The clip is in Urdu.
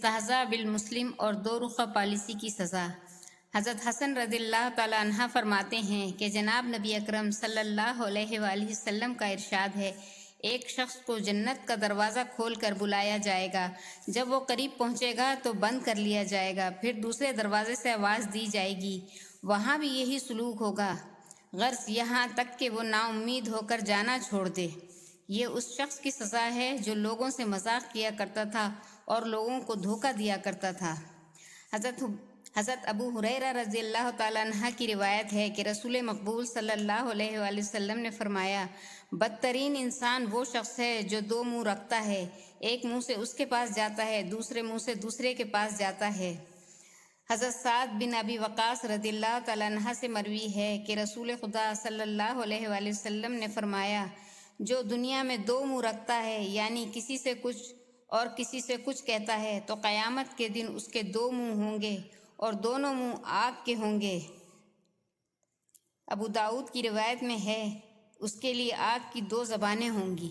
استہزاء بالمسلم اور دو رخہ پالیسی کی سزا۔ حضرت حسن رضی اللہ تعالیٰ عنہ فرماتے ہیں کہ جناب نبی اکرم صلی اللہ علیہ وآلہ وسلم کا ارشاد ہے، ایک شخص کو جنت کا دروازہ کھول کر بلایا جائے گا، جب وہ قریب پہنچے گا تو بند کر لیا جائے گا، پھر دوسرے دروازے سے آواز دی جائے گی، وہاں بھی یہی سلوک ہوگا، غرض یہاں تک کہ وہ نا امید ہو کر جانا چھوڑ دے۔ یہ اس شخص کی سزا ہے جو لوگوں سے مذاق کیا کرتا تھا اور لوگوں کو دھوکہ دیا کرتا تھا۔ حضرت ابو ہریرہ رضی اللہ تعالیٰ عنہ کی روایت ہے کہ رسول مقبول صلی اللہ علیہ وآلہ وسلم نے فرمایا، بدترین انسان وہ شخص ہے جو دو منہ رکھتا ہے، ایک منہ سے اس کے پاس جاتا ہے، دوسرے منہ سے دوسرے کے پاس جاتا ہے۔ حضرت سعد بن ابی وقاص رضی اللہ تعالیٰ عنہ سے مروی ہے کہ رسول خدا صلی اللہ علیہ وآلہ وسلم نے فرمایا، جو دنیا میں دو منہ رکھتا ہے، یعنی کسی سے کچھ اور کسی سے کچھ کہتا ہے، تو قیامت کے دن اس کے دو منہ ہوں گے اور دونوں منہ آگ کے ہوں گے۔ ابو داؤد کی روایت میں ہے، اس کے لیے آگ کی دو زبانیں ہوں گی۔